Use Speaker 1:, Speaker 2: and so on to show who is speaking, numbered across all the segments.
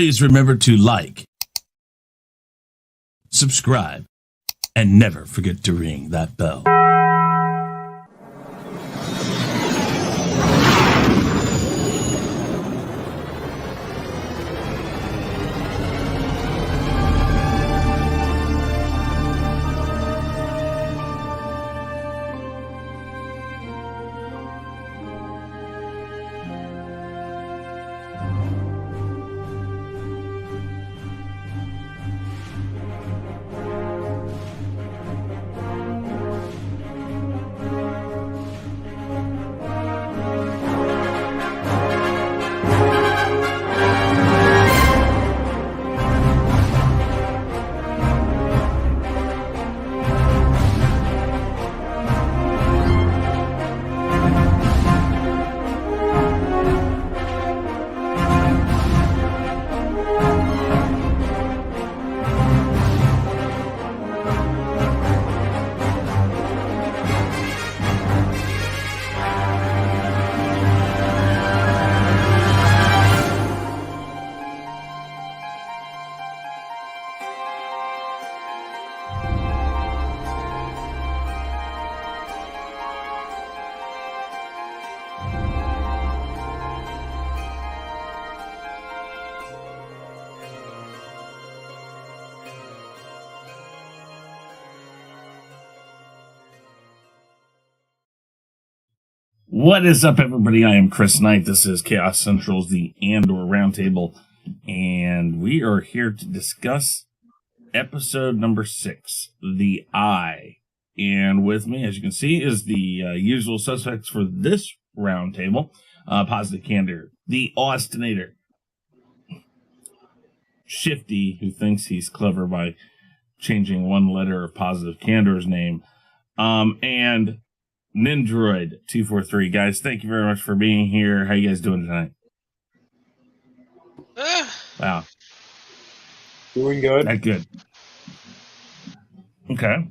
Speaker 1: Please remember to like, subscribe, and never forget to ring that bell. What is up, everybody? I am Chris Knight. This is Chaos Central's The Andor Roundtable, and we are here to discuss episode number 6, The Eye. And with me, as you can see, is the usual suspects for this roundtable. Positive Candor, the Austinator, Shifty, who thinks he's clever by changing one letter of Positive Candor's name, and Nindroid243. Guys, thank you very much for being here. How you guys doing tonight? Wow.
Speaker 2: Doing good.
Speaker 1: That's good. Okay.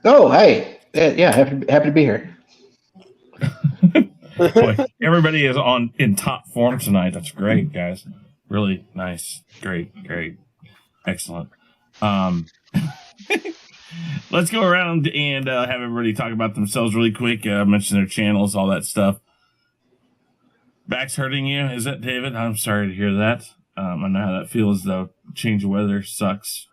Speaker 3: Oh, hey. Yeah, happy to be here.
Speaker 1: Boy, everybody is in top form tonight. That's great, guys. Really nice. Great. Excellent. Let's go around and have everybody talk about themselves really quick, mention their channels, all that stuff. Back's hurting you, is it, David? I'm sorry to hear that. I know how that feels, though. Change of weather sucks,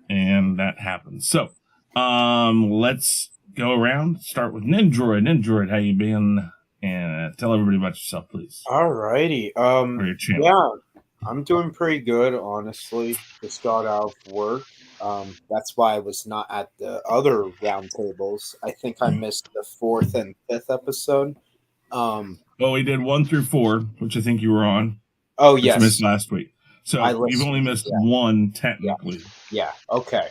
Speaker 1: and that happens. So, let's go around. Start with Nindroid. Nindroid, how you been? And tell everybody about yourself, please.
Speaker 2: Alrighty.
Speaker 1: For your channel.
Speaker 2: Yeah, I'm doing pretty good, honestly. Just got out of work. That's why I was not at the other roundtables. I think I missed the 4th and 5th episode.
Speaker 1: Well, we did 1 through 4, which I think you were on.
Speaker 2: Oh,
Speaker 1: which
Speaker 2: yes.
Speaker 1: You missed last week. So you've only missed 1, technically.
Speaker 2: Yeah. Okay.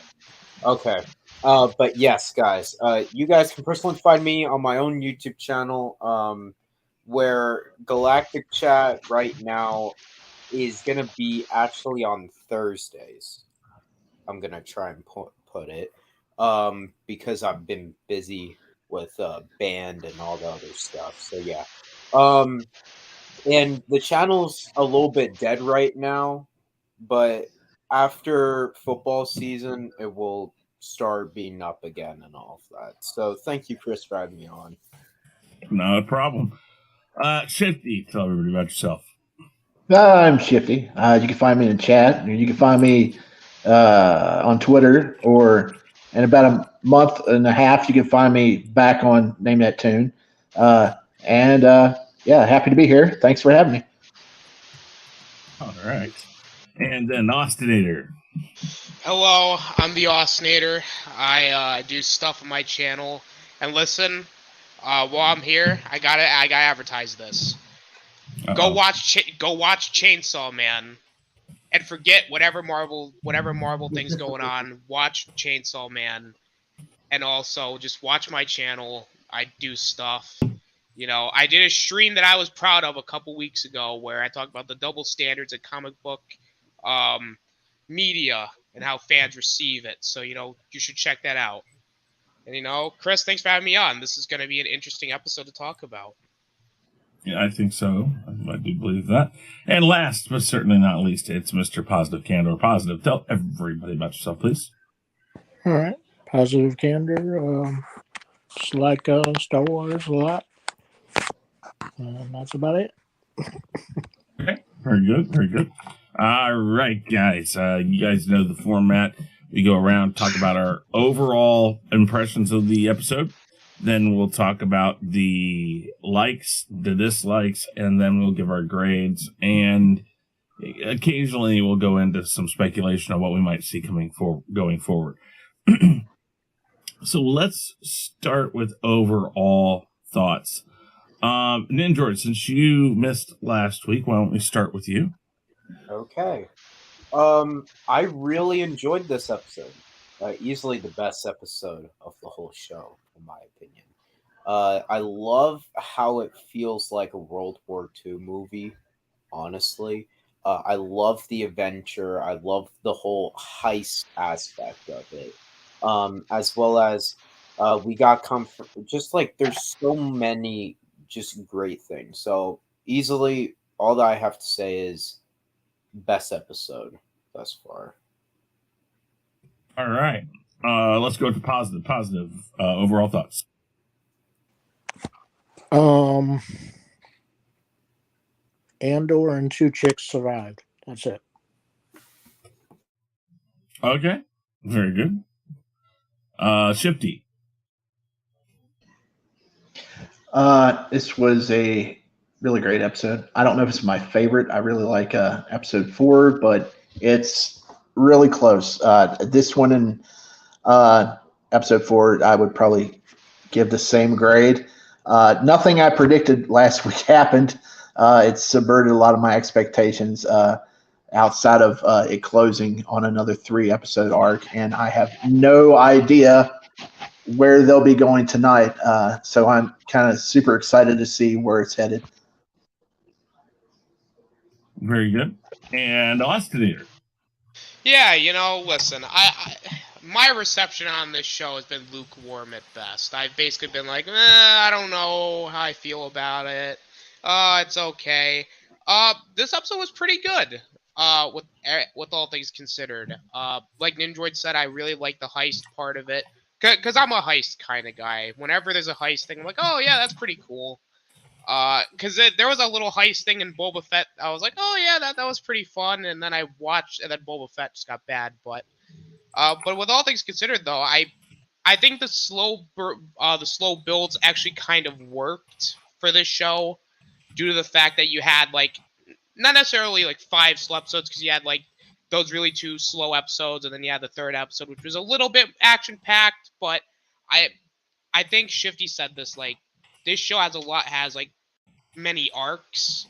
Speaker 2: But yes, guys, you guys can personally find me on my own YouTube channel, where Galactic Chat right now is going to be actually on Thursdays. I'm going to try and put it, because I've been busy with band and all the other stuff. So, yeah. And the channel's a little bit dead right now, but after football season, it will start being up again and all of that. So, thank you, Chris, for having me on.
Speaker 1: No problem. Shifty, tell everybody about yourself.
Speaker 3: I'm Shifty. You can find me in the chat. You can find me on Twitter, or in about a month and a half, you can find me back on Name That Tune. Yeah, happy to be here. Thanks for having me.
Speaker 1: All right. And then Austinator.
Speaker 4: Hello, I'm the Austinator. I do stuff on my channel. And listen, while I'm here, I gotta advertise this.
Speaker 1: Uh-oh.
Speaker 4: Go watch Chainsaw Man, and forget whatever Marvel thing's going on. Watch Chainsaw Man, and also just watch my channel. I do stuff. You know, I did a stream that I was proud of a couple weeks ago where I talked about the double standards of comic book media and how fans receive it. So, you know, you should check that out. And, you know, Chris, thanks for having me on. This is going to be an interesting episode to talk about.
Speaker 1: Yeah, I think so. I do believe that. And last, but certainly not least, it's Mr. Positive Candor. Positive, tell everybody about yourself, please.
Speaker 5: All right. Positive Candor. Just like Star Wars a lot. And that's about it.
Speaker 1: Okay, very good, very good. All right, guys. You guys know the format. We go around, talk about our overall impressions of the episode. Then we'll talk about the likes, the dislikes, and then we'll give our grades. And occasionally we'll go into some speculation of what we might see going forward. So let's start with overall thoughts. Ninjord, since you missed last week, why don't we start with you?
Speaker 2: Okay. I really enjoyed this episode. Easily the best episode of the whole show, in my opinion. I love how it feels like a World War II movie, honestly. I love the adventure. I love the whole heist aspect of it. As well as we got comfort. Just like there's so many just great things. So easily, all that I have to say is best episode thus far.
Speaker 1: All right. Let's go to positive. Positive overall thoughts.
Speaker 5: Andor and 2 chicks survived. That's it.
Speaker 1: Okay. Very good. Shifty.
Speaker 3: This was a really great episode. I don't know if it's my favorite. I really like episode 4, but it's really close. This one and episode 4, I would probably give the same grade. Nothing I predicted last week happened. It subverted a lot of my expectations outside of it closing on another 3-episode arc, and I have no idea where they'll be going tonight. So I'm kind of super excited to see where it's headed.
Speaker 1: Very good. And Ostinator.
Speaker 4: Yeah, listen, my reception on this show has been lukewarm at best. I've basically been like, I don't know how I feel about it. It's okay. This episode was pretty good. With all things considered. Like Ninjroid said, I really like the heist part of it. Because I'm a heist kind of guy. Whenever there's a heist thing, I'm like, oh yeah, that's pretty cool. Because there was a little heist thing in Boba Fett. I was like, oh yeah, that was pretty fun. And then I watched, and then Boba Fett just got bad. But with all things considered, though, I think the slow builds actually kind of worked for this show, due to the fact that you had not necessarily 5 slow episodes, because you had those really 2 slow episodes, and then you had the 3rd episode, which was a little bit action packed. But I think Shifty said this, this show has many arcs,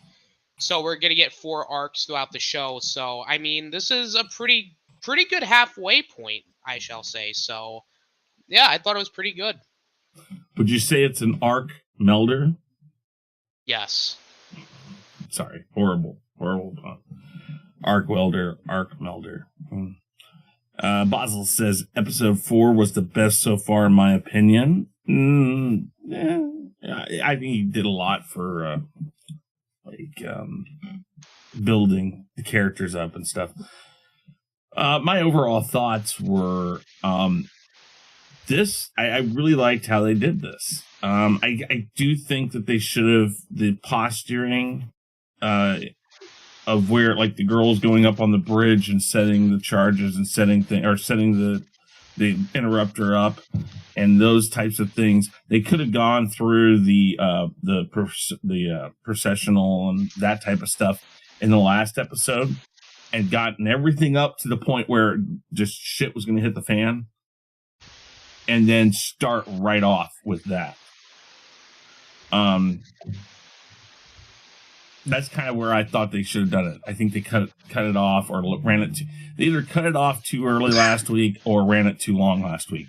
Speaker 4: so we're gonna get 4 arcs throughout the show. So I mean, this is a pretty good halfway point, I shall say. So yeah, I thought it was pretty good.
Speaker 1: Would you say it's an arc melder?
Speaker 4: Yes.
Speaker 1: Sorry, horrible. Arc welder, arc melder. Basil says episode 4 was the best so far, in my opinion. I think he did a lot for building the characters up and stuff. My overall thoughts were this. I really liked how they did this. I do think that they should have the posturing of where the girls going up on the bridge and setting the charges and setting the interrupter up and those types of things. They could have gone through the processional and that type of stuff in the last episode and gotten everything up to the point where just shit was going to hit the fan, and then start right off with that. That's kind of where I thought they should have done it. I think they cut it off or ran it. They either cut it off too early last week or ran it too long last week,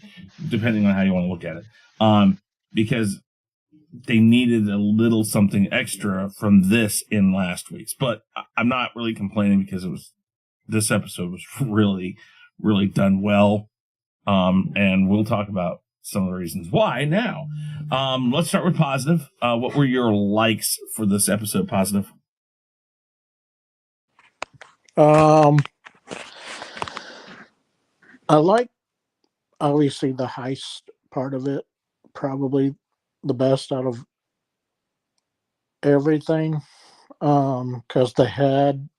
Speaker 1: depending on how you want to look at it. Because they needed a little something extra from this in last week's. But I'm not really complaining, because this episode was really, really done well. And we'll talk about some of the reasons why now. Let's start with positive. What were your likes for this episode, positive?
Speaker 5: I like obviously the heist part of it, probably the best out of everything. Because it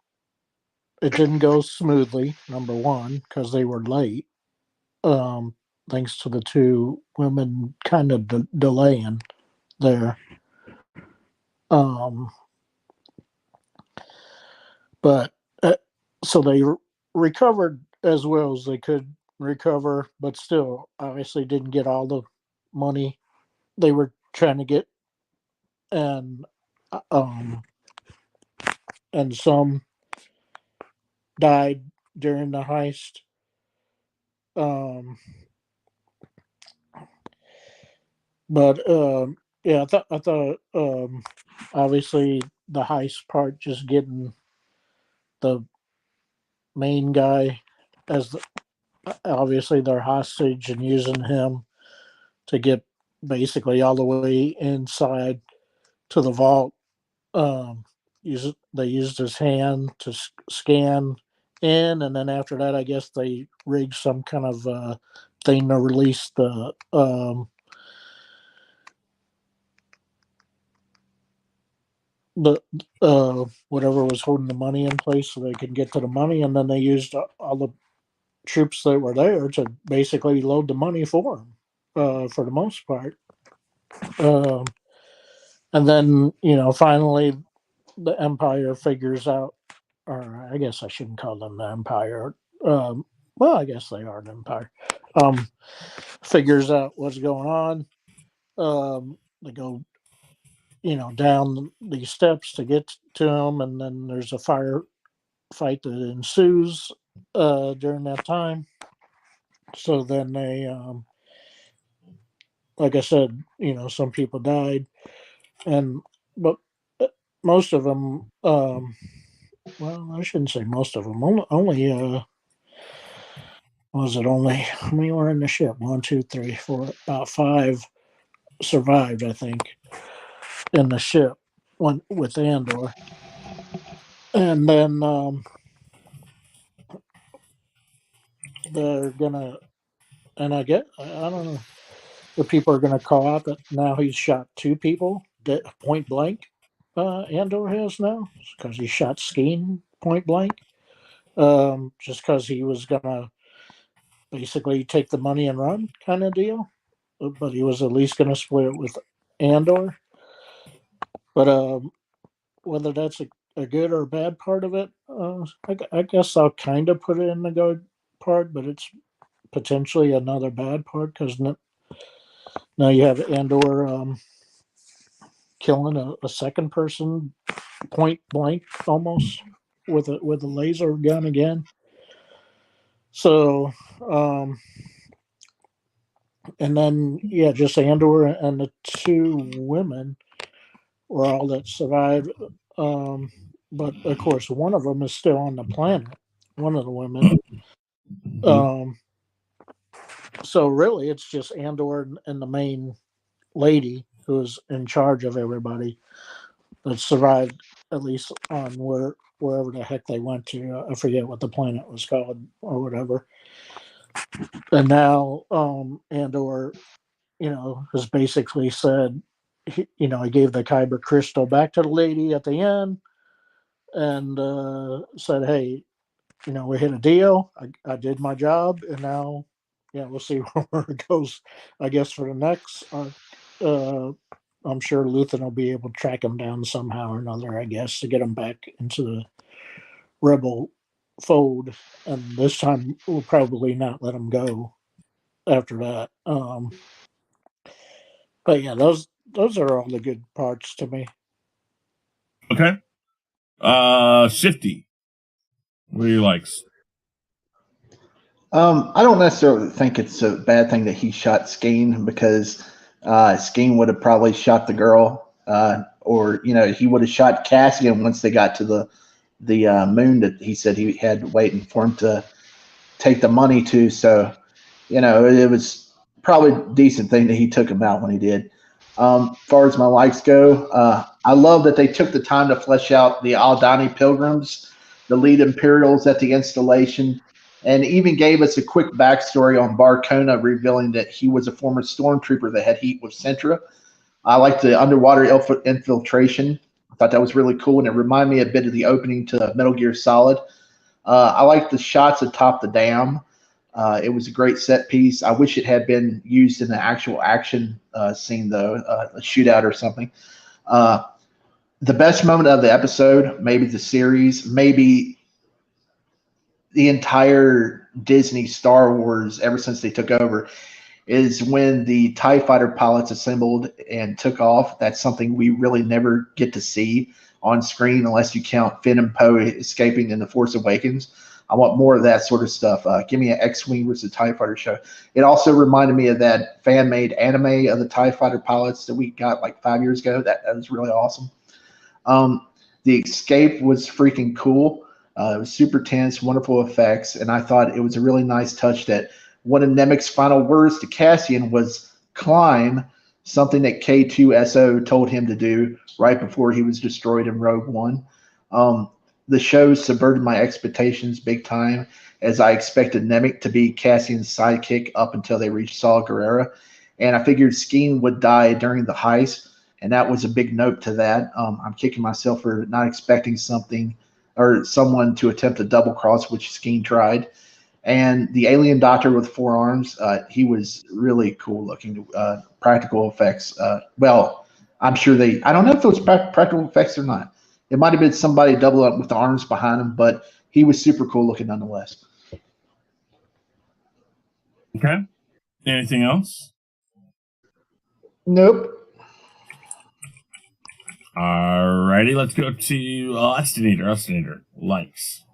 Speaker 5: didn't go smoothly. Number one, because they were late. Thanks to the two women kind of delaying there. But so they recovered as well as they could recover, but still, obviously, didn't get all the money they were trying to get, and some died during the heist. But yeah, I thought obviously the heist part, just getting the main guy as obviously their hostage and using him to get basically all the way inside to the vault. They used his hand to scan in, and then after that, I guess they rigged some kind of thing to release the whatever was holding the money in place, so they could get to the money, and then they used all the troops that were there to basically load the money for them, for the most part. And then, finally the Empire figures out, or I guess I shouldn't call them the Empire. Well, I guess they are an Empire. Figures out what's going on. They go, down these steps to get to him, and then there's a fight that ensues during that time. So then they, like I said, some people died, but most of them, well, I shouldn't say most of them. Only was it only how many were in the ship? 1, 2, 3, 4, about 5 survived, I think, in the ship with Andor, and then they're gonna, and I don't know, the people are gonna call out that now he's shot 2 people point blank. Andor has now, because he shot Skeen point blank, just because he was gonna basically take the money and run kind of deal, but he was at least gonna split it with Andor. But whether that's a good or bad part of it, I guess I'll kind of put it in the good part, but it's potentially another bad part, because now you have Andor killing a second person point blank almost with a laser gun again. So, and then just Andor and the 2 women were all that survived. But of course, one of them is still on the planet. One of the women. So really, it's just Andor and the main lady who's in charge of everybody that survived, at least on wherever the heck they went to. I forget what the planet was called or whatever. And now Andor, has basically said, he gave the Kyber crystal back to the lady at the end, and said, "Hey, we hit a deal. I did my job, and now, we'll see where it goes. I guess for the next, I'm sure Luthen will be able to track him down somehow or another, I guess, to get him back into the Rebel fold. And this time, we'll probably not let him go after that. But yeah, those are all the good parts to me.
Speaker 1: Okay. Shifty. What do you like?
Speaker 3: I don't necessarily think it's a bad thing that he shot Skeen, because Skeen would have probably shot the girl, or he would have shot Cassian once they got to the moon that he said he had waiting for him to take the money to. So, it was probably a decent thing that he took him out when he did. As far as my likes go, I love that they took the time to flesh out the Aldani pilgrims. the lead Imperials at the installation, and even gave us a quick backstory on Barcona, revealing that he was a former stormtrooper that had heat with Centra. I like the underwater infiltration. I thought that was really cool, and it reminded me a bit of the opening to Metal Gear Solid. I like the shots atop the dam. It was a great set piece. I wish it had been used in the actual action scene, though, a shootout or something. The best moment of the episode, maybe the series, maybe the entire Disney Star Wars ever since they took over, is when the TIE fighter pilots assembled and took off. That's something we really never get to see on screen unless you count Finn and Poe escaping in The Force Awakens. I want more of that sort of stuff. Give me an X-Wing versus TIE fighter show. It also reminded me of that fan-made anime of the TIE fighter pilots that we got like 5 years ago. That was really awesome. The escape was freaking cool. It was super tense, wonderful effects, and I thought it was a really nice touch that one of Nemec's final words to Cassian was climb, something that K2SO told him to do right before he was destroyed in Rogue One. The show subverted my expectations big time, as I expected Nemec to be Cassian's sidekick up until they reached Saw Gerrera, and I figured Skeen would die during the heist, and that was a big note to that. I'm kicking myself for not expecting something or someone to attempt a double cross, which Skeen tried. And the alien doctor with 4 arms, he was really cool looking. Practical effects. Well, I'm sure I don't know if it was practical effects or not. It might have been somebody double up with the arms behind him, but he was super cool looking nonetheless.
Speaker 1: Okay. Anything else?
Speaker 3: Nope.
Speaker 1: Alrighty, let's go to Estinator. Likes.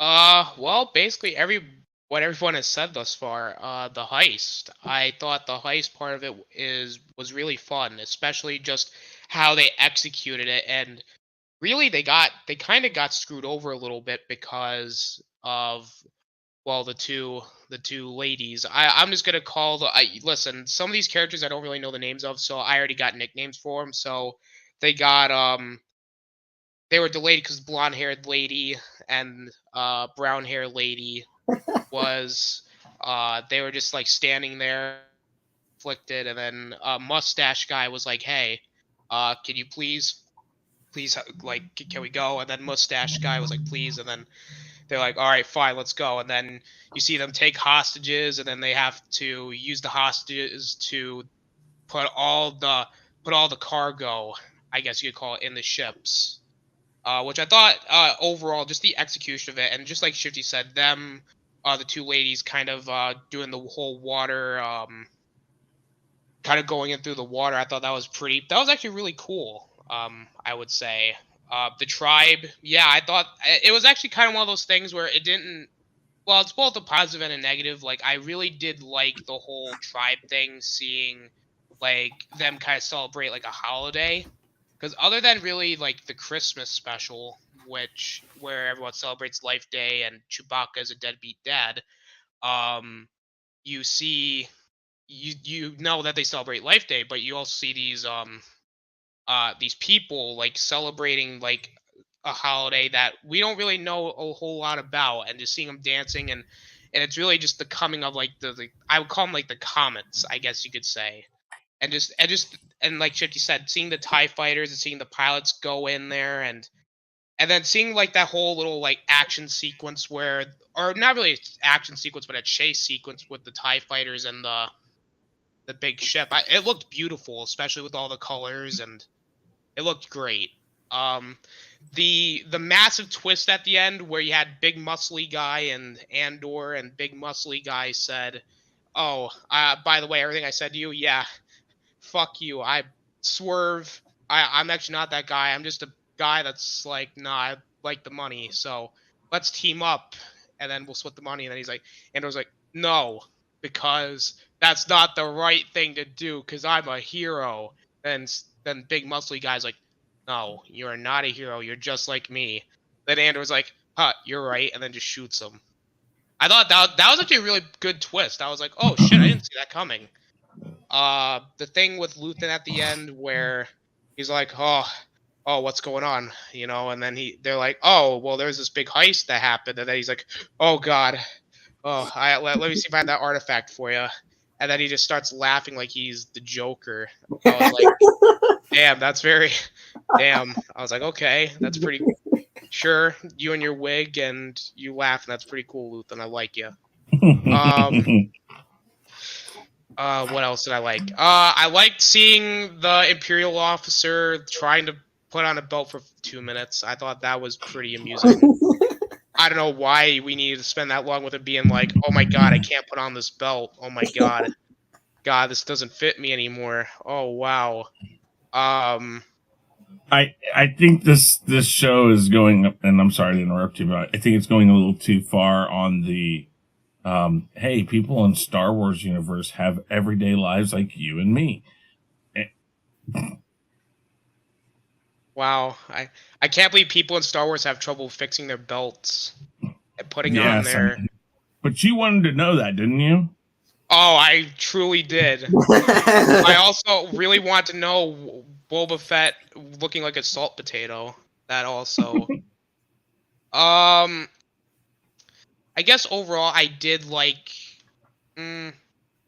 Speaker 4: Well, basically what everyone has said thus far. The heist. I thought the heist part of it was really fun, especially just how they executed it, and really they kind of got screwed over a little bit because of, well, the two ladies. I'm just gonna call listen, some of these characters I don't really know the names of, so I already got nicknames for them. So they got they were delayed because blonde-haired lady and brown-haired lady was they were just like standing there afflicted, and then mustache guy was like, hey, can you please like, can we go? And then mustache guy was like, please. And then they're like, all right, fine, let's go. And then you see them take hostages, and then they have to use the hostages to put all the cargo, I guess you could call it, in the ships. Which I thought overall, just the execution of it, and just like Shifty said, them, the two ladies kind of doing the whole water, kind of going in through the water. I thought that was actually really cool. I would say. The tribe, yeah, I thought it was actually kind of one of those things where it didn't. Well, it's both a positive and a negative. Like, I really did like the whole tribe thing, seeing like them kind of celebrate like a holiday. Because other than really like the Christmas special, where everyone celebrates Life Day and Chewbacca is a deadbeat dad, you see, you know that they celebrate Life Day, but you also see these people like celebrating like a holiday that we don't really know a whole lot about, and just seeing them dancing, and it's really just the coming of like the I would call them like the comets, I guess you could say. And like Shifty said, seeing the TIE fighters and seeing the pilots go in there, and then seeing like that whole little like action sequence or not really action sequence, but a chase sequence with the TIE fighters and the big ship. It looked beautiful, especially with all the colors, and it looked great. The massive twist at the end where you had Big Muscly Guy and Andor, and Big Muscly Guy said, "Oh, by the way, everything I said to you, yeah, fuck you. I swerve. I'm actually not that guy. I'm just a guy that's like, nah, I like the money, so let's team up, and then we'll split the money." And then he's like, Andor's like, "No, because that's not the right thing to do, because I'm a hero." And then Big Muscly Guy's like, "No, you're not a hero. You're just like me." Then Andor's like, "Huh, you're right," and then just shoots him. I thought that was actually a really good twist. I was like, "Oh shit, I didn't see that coming." The thing with Luthen at the end where he's like, "Oh, oh, what's going on? And then they're like, oh, well, there's this big heist that happened, and then he's like, oh God, let me see if I have that artifact for you, and then he just starts laughing like he's the Joker. I was like, damn, that's very, damn. I was like, okay, that's pretty. Sure, you and your wig and you laugh, and that's pretty cool, Luthen. I like you. What else did I like? I liked seeing the Imperial officer trying to put on a belt for 2 minutes. I thought that was pretty amusing. I don't know why we needed to spend that long with it being like, oh my God, I can't put on this belt. Oh my God. God, this doesn't fit me anymore. Oh, wow.
Speaker 1: I think this show is going, and I'm sorry to interrupt you, but I think it's going a little too far on the hey, people in Star Wars universe have everyday lives like you and me.
Speaker 4: Wow, I can't believe people in Star Wars have trouble fixing their belts and putting on their.
Speaker 1: But you wanted to know that, didn't you?
Speaker 4: Oh, I truly did. I also really want to know Boba Fett looking like a salt potato. That also. I guess overall I did like.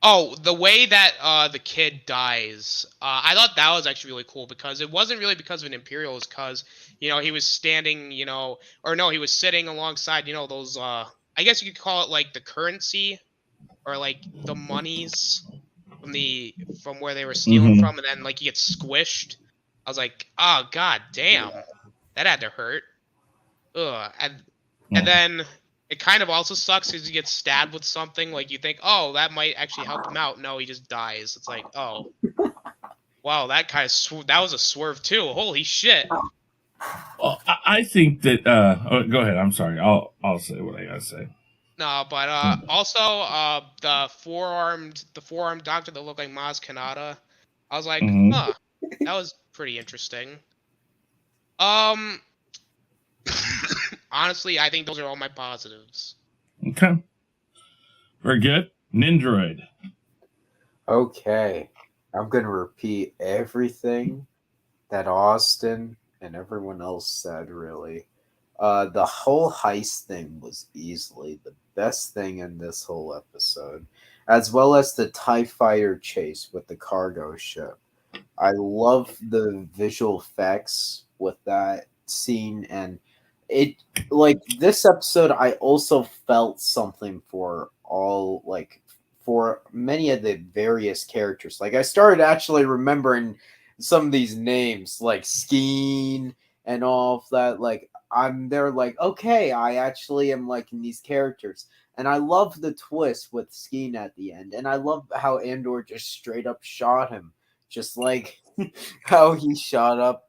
Speaker 4: Oh, the way that the kid dies. I thought that was actually really cool because it wasn't really because of an Imperial, it's because he was standing, or no, he was sitting alongside, those. I guess you could call it like the currency, or like the monies from where they were stealing from, and then like he gets squished. I was like, oh God damn, that had to hurt. Ugh, and then it kind of also sucks because he gets stabbed with something. Like you think, oh, that might actually help him out. No, he just dies. It's like, oh, wow, that kind of that was a swerve too. Holy shit.
Speaker 1: Well, I think that. Go ahead. I'm sorry. I'll say what I gotta say.
Speaker 4: No, but also the four-armed doctor that looked like Maz Kanata. I was like, huh, that was pretty interesting. Honestly, I think those are all my positives.
Speaker 1: Okay. Very good. Nindroid.
Speaker 2: Okay. I'm going to repeat everything that Austin and everyone else said, really. The whole heist thing was easily the best thing in this whole episode, as well as the TIE fighter chase with the cargo ship. I love the visual effects with that scene, and it, like, this episode, I also felt something for many of the various characters. Like, I started actually remembering some of these names, like Skeen and all of that. Like, I'm there, like, okay, I actually am liking these characters. And I love the twist with Skeen at the end. And I love how Andor just straight up shot him. Just like how he shot up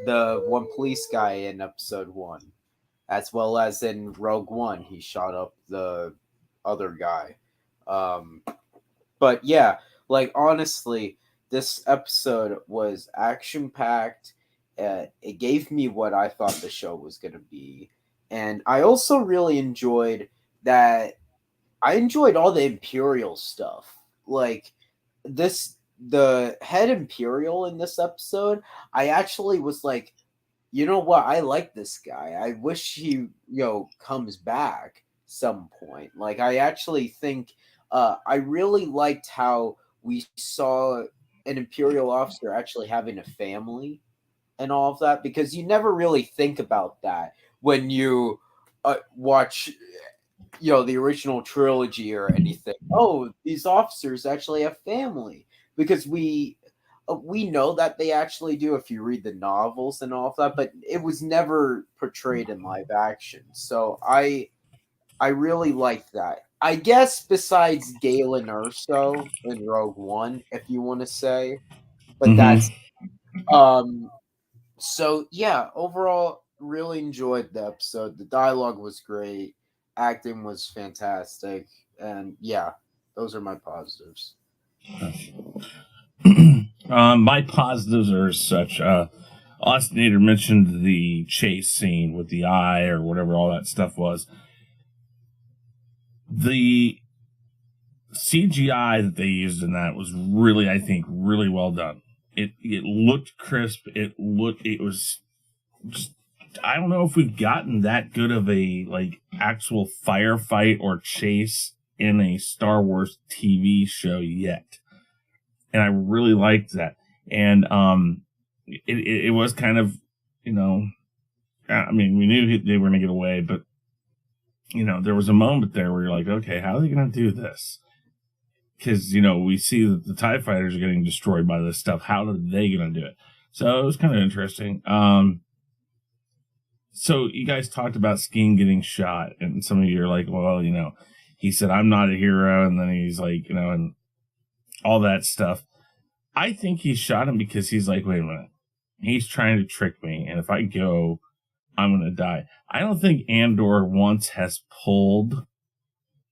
Speaker 2: the one police guy in episode 1. As well as in Rogue One, he shot up the other guy. But yeah, like, honestly, this episode was action-packed. It gave me what I thought the show was going to be. And I also really enjoyed that. I enjoyed all the Imperial stuff. Like, the head Imperial in this episode, I actually was like, you know what? I like this guy. I wish he, comes back some point. Like, I actually think I really liked how we saw an Imperial officer actually having a family and all of that, because you never really think about that when you watch, the original trilogy or anything. Oh, these officers actually have family, because we know that they actually do if you read the novels and all of that, but it was never portrayed in live action. So I really like that. I guess besides Galen Erso in Rogue One, if you want to say, but that's so yeah. Overall, really enjoyed the episode. The dialogue was great, acting was fantastic, and yeah, those are my positives.
Speaker 1: My positives are as such. Austin Nader mentioned the chase scene with the eye or whatever all that stuff was. The CGI that they used in that was really, I think, really well done. It looked crisp. It was just, I don't know if we've gotten that good of a like actual firefight or chase in a Star Wars TV show yet. And I really liked that. And it was kind of, you know, I mean, we knew they were going to get away, but, you know, there was a moment there where you're like, okay, how are they going to do this? Because, you know, we see that the TIE fighters are getting destroyed by this stuff. How are they going to do it? So it was kind of interesting. So you guys talked about Skeen getting shot, and some of you are like, well, you know, he said, I'm not a hero, and then he's like, you know, and all that stuff. I think he shot him because he's like, wait a minute, he's trying to trick me, and if I go, I'm going to die. I don't think Andor once has pulled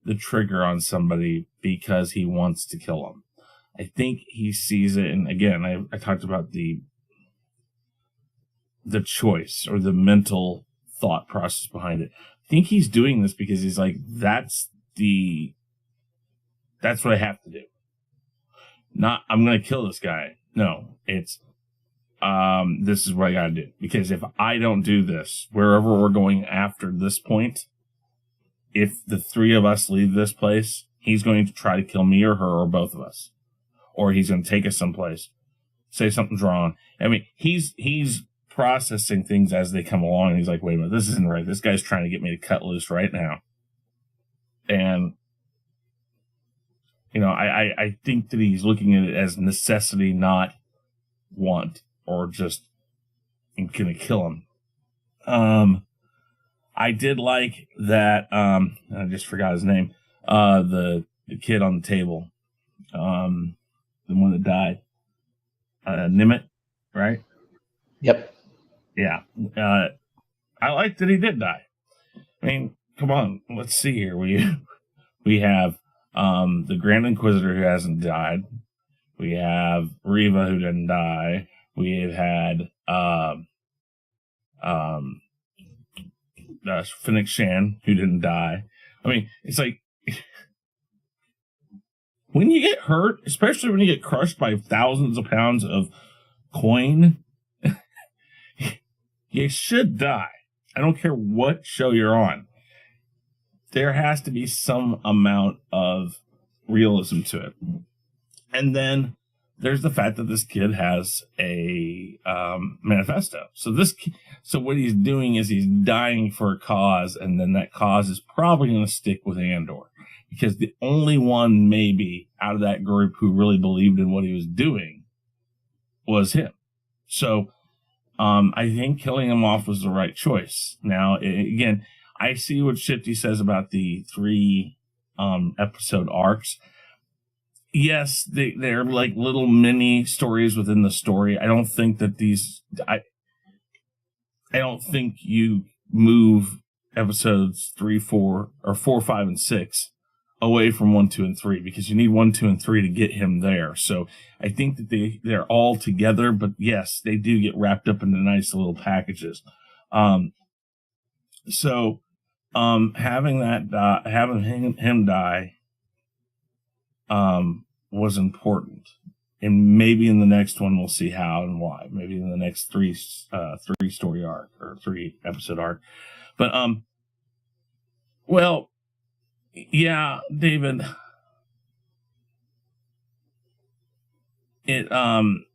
Speaker 1: the trigger on somebody because he wants to kill him. I think he sees it, and again, I talked about the choice or the mental thought process behind it. I think he's doing this because he's like, that's what I have to do. Not, I'm going to kill this guy. No, it's, this is what I got to do. Because if I don't do this, wherever we're going after this point, if the three of us leave this place, he's going to try to kill me or her or both of us. Or he's going to take us someplace, say something's wrong. I mean, he's processing things as they come along, and he's like, wait a minute, this isn't right. This guy's trying to get me to cut loose right now. And, you know, I think that he's looking at it as necessity, not want, or just I'm going to kill him. I did like that, I just forgot his name, the kid on the table, the one that died, Nimit, right?
Speaker 3: Yep.
Speaker 1: Yeah. I like that he did die. I mean, come on, let's see here. We have the Grand Inquisitor who hasn't died. We have Reva who didn't die. We have had Fennec Shan who didn't die. I mean, it's like when you get hurt, especially when you get crushed by thousands of pounds of coin, you should die. I don't care what show you're on. There has to be some amount of realism to it. And then there's the fact that this kid has a manifesto. So what he's doing is he's dying for a cause, and then that cause is probably going to stick with Andor. Because the only one maybe out of that group who really believed in what he was doing was him. So I think killing him off was the right choice. Now, again, I see what Shifty says about the 3 episode arcs. Yes, they're like little mini stories within the story. I don't think that I don't think you move episodes 3, 4, or 4, 5, and 6 away from 1, 2, and 3, because you need 1, 2, and 3 to get him there. So I think that they're all together, but yes, they do get wrapped up into nice little packages. So having him die was important, and maybe in the next one we'll see how and why. Maybe in the next 3 story arc or 3 episode arc. But well, yeah, David. The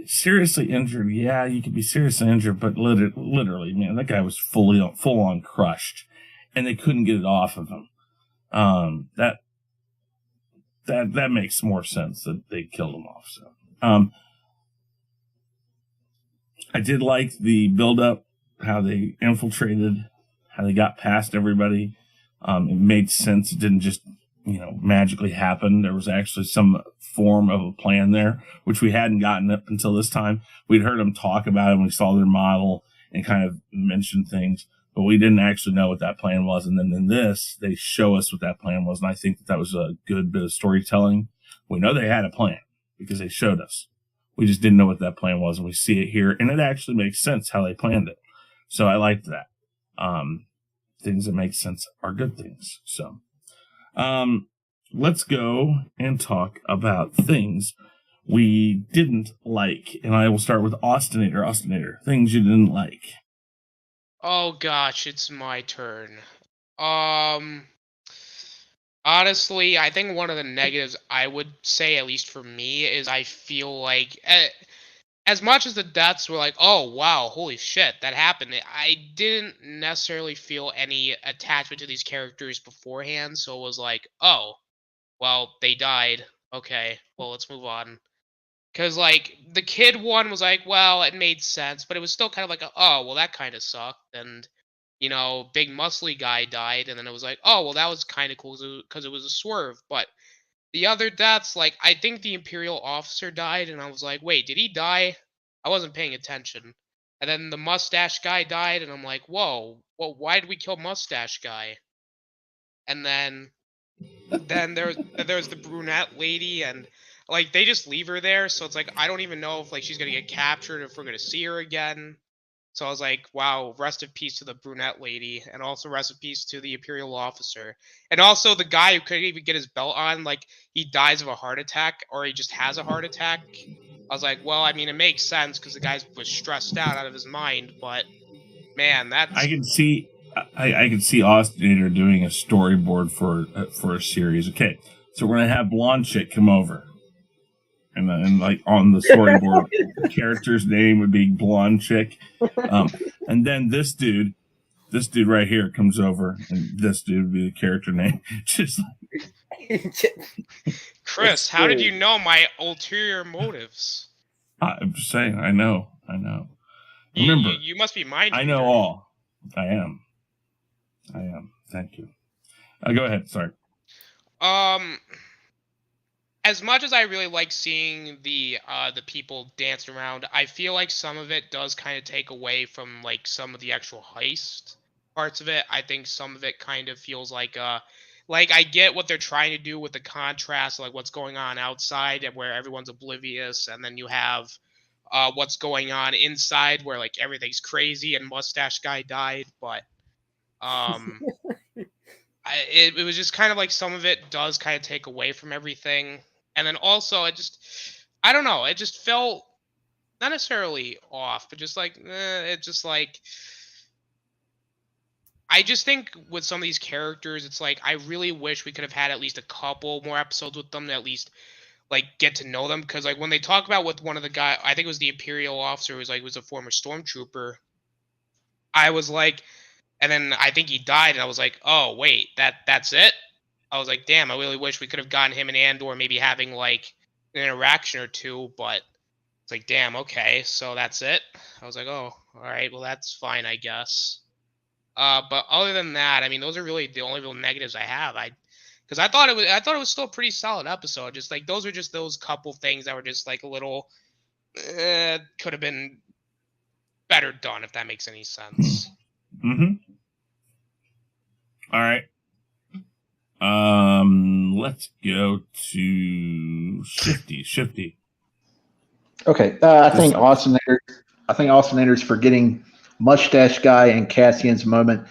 Speaker 1: seriously injured. Yeah, you could be seriously injured, but literally, man, that guy was full on crushed, and they couldn't get it off of him. That makes more sense that they killed him off. So, I did like the build up, how they infiltrated, how they got past everybody. It made sense. It didn't just, magically happen. There was actually some form of a plan there, which we hadn't gotten up until this time. We'd heard them talk about it, and we saw their model and kind of mention things, but we didn't actually know what that plan was. And then in this, they show us what that plan was, and I think that was a good bit of storytelling. We know they had a plan because they showed us. We just didn't know what that plan was, and we see it here, and it actually makes sense how they planned it. So I liked that. Things that make sense are good things. So let's go and talk about things we didn't like. And I will start with Austinator. Austinator, things you didn't like.
Speaker 4: Oh gosh, it's my turn. Honestly, I think one of the negatives I would say, at least for me, is I feel like as much as the deaths were like, oh wow, holy shit, that happened, I didn't necessarily feel any attachment to these characters beforehand, so it was like, oh, well, they died. Okay, well, let's move on. Because, like, the kid one was like, well, it made sense, but it was still kind of like, oh, well, that kind of sucked. And, big muscly guy died, and then it was like, oh, well, that was kind of cool because it was a swerve. But the other deaths, like, I think the Imperial officer died, and I was like, wait, did he die? I wasn't paying attention. And then the mustache guy died, and I'm like, whoa, well, why did we kill mustache guy? And then there's the brunette lady, and like they just leave her there, so it's like I don't even know if like she's gonna get captured, if we're gonna see her again. So I was like, wow, rest in peace to the brunette lady, and also rest in peace to the Imperial officer, and also the guy who couldn't even get his belt on, like he dies of a heart attack, or he just has a heart attack. I was like, well, I mean, it makes sense because the guy was stressed out of his mind, but man, that's
Speaker 1: I can see Austinator doing a storyboard for a series. Okay, so we're gonna have blonde chick come over, and like on the storyboard, the character's name would be blonde chick, and then this dude right here comes over, and this dude would be the character name. Just
Speaker 4: Chris. How did you know my ulterior motives?
Speaker 1: I'm just saying. I know. Remember,
Speaker 4: you must be mind
Speaker 1: I know all. I am. Thank you. Go ahead. Sorry.
Speaker 4: As much as I really like seeing the people dance around, I feel like some of it does kind of take away from like some of the actual heist parts of it. I think some of it kind of feels like I get what they're trying to do with the contrast, like what's going on outside and where everyone's oblivious, and then you have what's going on inside where like everything's crazy and mustache guy died, but it was just kind of like some of it does kind of take away from everything. And then also I don't know, it just felt not necessarily off, but just like it just like I just think with some of these characters, it's like I really wish we could have had at least a couple more episodes with them to at least like get to know them, because like when they talk about with one of the guy, I think it was the Imperial officer who was a former stormtrooper, I was like, and then I think he died, and I was like, oh wait, that's it. I was like, damn, I really wish we could have gotten him and Andor maybe having like an interaction or two, but it's like, damn, okay, so that's it. I was like, oh, all right, well that's fine, I guess. But other than that, I mean, those are really the only real negatives I have. Because I thought it was still a pretty solid episode. Just like those are just those couple things that were just like a little could have been better done, if that makes any sense.
Speaker 1: Mm-hmm. All right. Let's go to Shifty.
Speaker 3: Okay, I think Austinator's forgetting Mustache Guy and Cassian's moment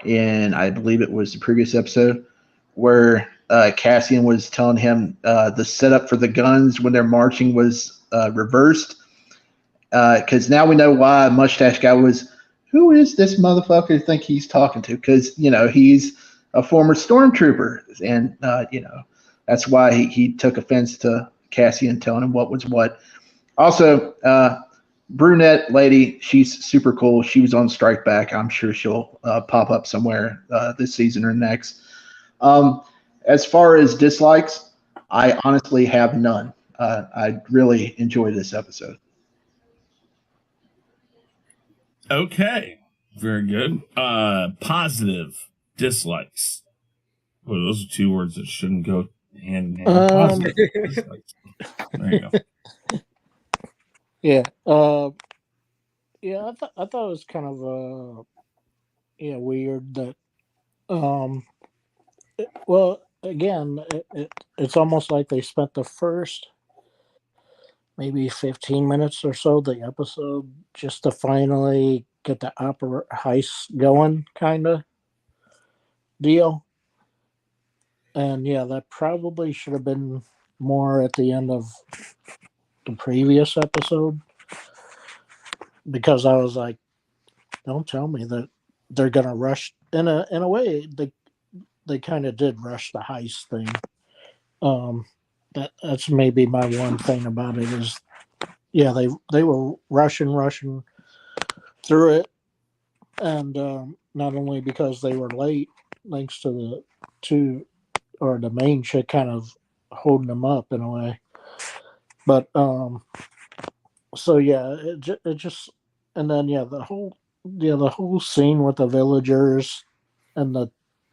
Speaker 3: in, I believe it was the previous episode, where Cassian was telling him the setup for the guns when they're marching was reversed. Because now we know why Mustache Guy was, who is this motherfucker think he's talking to? Because, he's a former stormtrooper. And, that's why he took offense to Cassian telling him what was what. Also, brunette lady, she's super cool. She was on Strike Back. I'm sure she'll pop up somewhere this season or next. As far as dislikes, I honestly have none. I really enjoyed this episode.
Speaker 1: Okay, very good. Positive dislikes. Well, those are two words that shouldn't go hand in hand. Positive dislikes. There you go.
Speaker 5: Yeah. Yeah, I thought it was kind of weird that well, again, it's almost like they spent the first maybe 15 minutes or so the episode just to finally get the opera heist going, kind of deal. And yeah, that probably should have been more at the end of the previous episode, because I was like, don't tell me that they're gonna rush. In a way, they kind of did rush the heist thing. That's maybe my one thing about it is, yeah, they were rushing through it, and not only because they were late, thanks to the main chick kind of holding them up in a way, but so yeah, it just, and then the whole scene with the villagers and the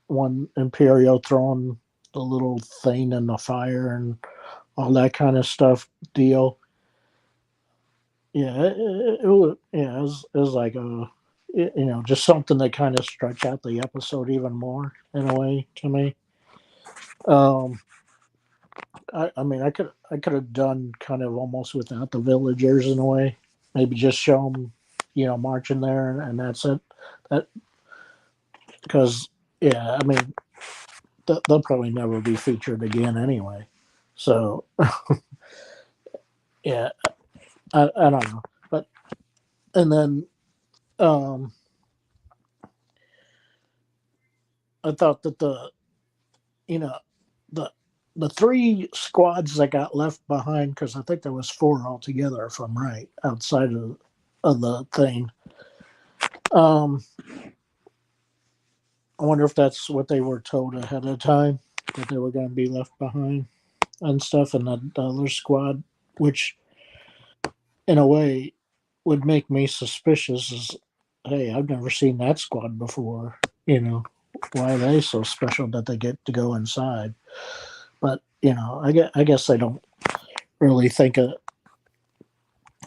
Speaker 5: one Imperial throwing the little thing in the fire and all that kind of stuff deal. Yeah, it was like just something that kind of stretch out the episode even more in a way to me. I mean, I could have done kind of almost without the villagers in a way. Maybe just show them, marching there, and that's it. That because I mean, they'll probably never be featured again anyway. So yeah, I don't know, but and then I thought that the the three squads that got left behind, because I think there was four altogether, if I'm right, outside of the thing. I wonder if that's what they were told ahead of time, that they were going to be left behind and stuff, and the other squad, which in a way would make me suspicious. Is, hey, I've never seen that squad before. Why are they so special that they get to go inside? But I guess they don't really think of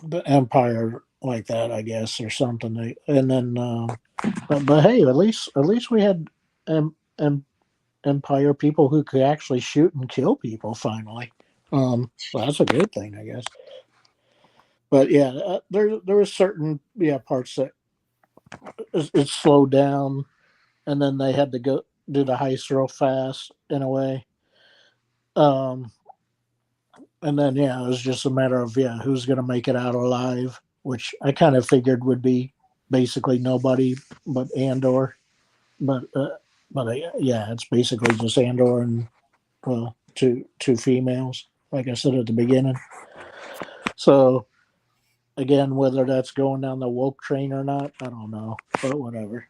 Speaker 5: the Empire like that, I guess, or something. And then, but hey, at least we had Empire people who could actually shoot and kill people finally. So that's a good thing, I guess. But yeah, there were certain parts that it slowed down, and then they had to go do the heist real fast in a way. And then it was just a matter of who's going to make it out alive, which I kind of figured would be basically nobody but Andor. But it's basically just Andor and two females, like I said at the beginning. So again, whether that's going down the woke train or not, I don't know, but whatever.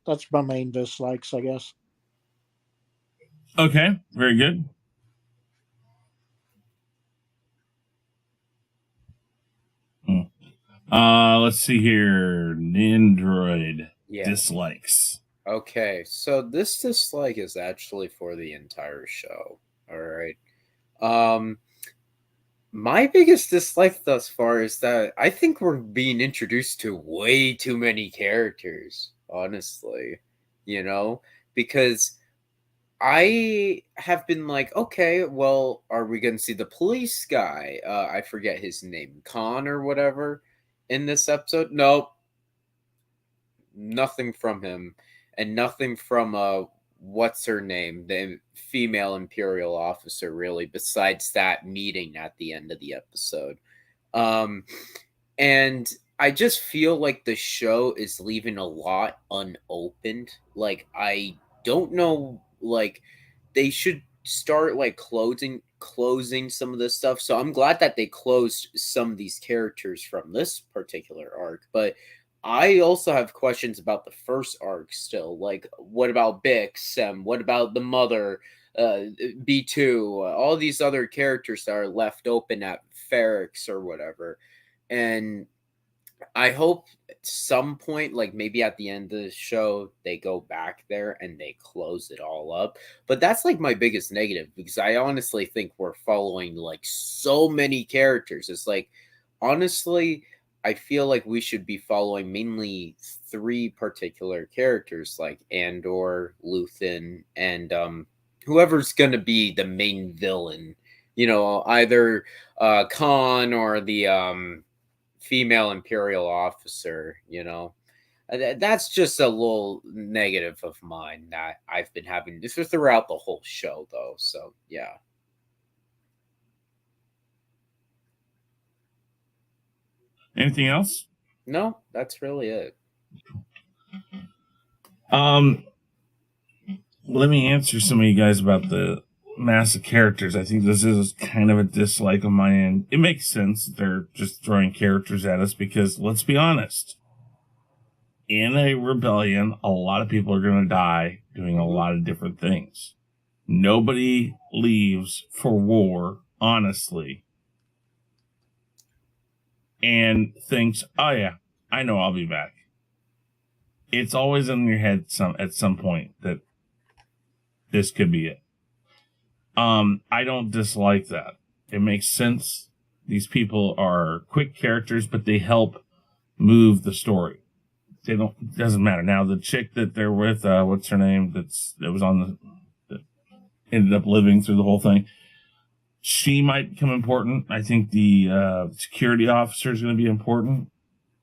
Speaker 5: That's my main dislikes, I guess.
Speaker 1: Okay, very good. Let's see here. Nindroid dislikes.
Speaker 2: Okay, so this dislike is actually for the entire show. All right. My biggest dislike thus far is that I think we're being introduced to way too many characters, honestly. Because I have been like, okay, well, are we going to see the police guy? I forget his name, Khan or whatever, in this episode? Nope. Nothing from him. And nothing from, what's her name? The female Imperial officer, really, besides that meeting at the end of the episode. And I just feel like the show is leaving a lot unopened. Like, I don't know, like, they should start like closing some of this stuff. So I'm glad that they closed some of these characters from this particular arc, but I also have questions about the first arc still. Like, what about Bix? What about the mother? B2? All these other characters that are left open at Ferrix or whatever. And I hope at some point, like maybe at the end of the show, they go back there and they close it all up. But that's like my biggest negative, because I honestly think we're following like so many characters. It's like, honestly, I feel like we should be following mainly three particular characters, like Andor, Luthen, and whoever's going to be the main villain. Either Khan or the female Imperial officer. That's just a little negative of mine that I've been having this throughout the whole show, though. So yeah.
Speaker 1: Anything else?
Speaker 2: No, that's really it.
Speaker 1: Let me answer some of you guys about the massive characters. I think this is kind of a dislike on my end. It makes sense that they're just throwing characters at us because, let's be honest, in a rebellion, a lot of people are going to die doing a lot of different things. Nobody leaves for war, honestly, and thinks, oh yeah, I know I'll be back. It's always in your head at some point that this could be it. I don't dislike that. It makes sense. These people are quick characters, but they help move the story. It doesn't matter. Now, the chick that they're with, what's her name? That was on that ended up living through the whole thing. She might become important. I think the security officer is going to be important.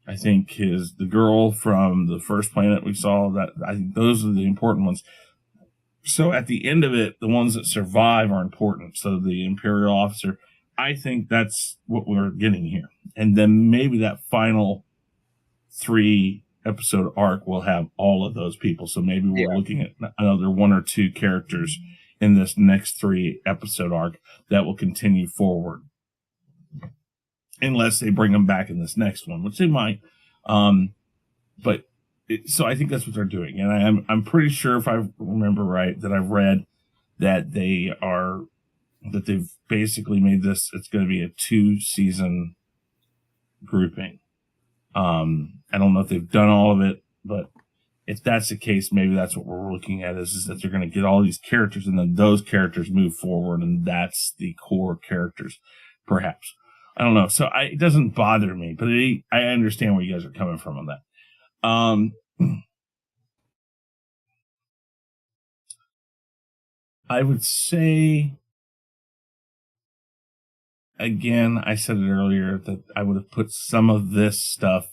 Speaker 1: I think the girl from the first planet we saw, I think those are the important ones. So at the end of it, the ones that survive are important. So the Imperial officer, I think that's what we're getting here. And then maybe that final 3-episode arc will have all of those people. So maybe we're looking at another 1 or 2 characters in this next 3-episode arc that will continue forward. Unless they bring them back in this next one, which they might. So I think that's what they're doing. And I'm pretty sure, if I remember right, that I've read that they've basically made this, it's going to be a 2-season grouping. I don't know if they've done all of it, but if that's the case, maybe that's what we're looking at is that they're going to get all these characters and then those characters move forward and that's the core characters, perhaps. I don't know. So it doesn't bother me, but I understand where you guys are coming from on that. I would say, again, I said it earlier, that I would have put some of this stuff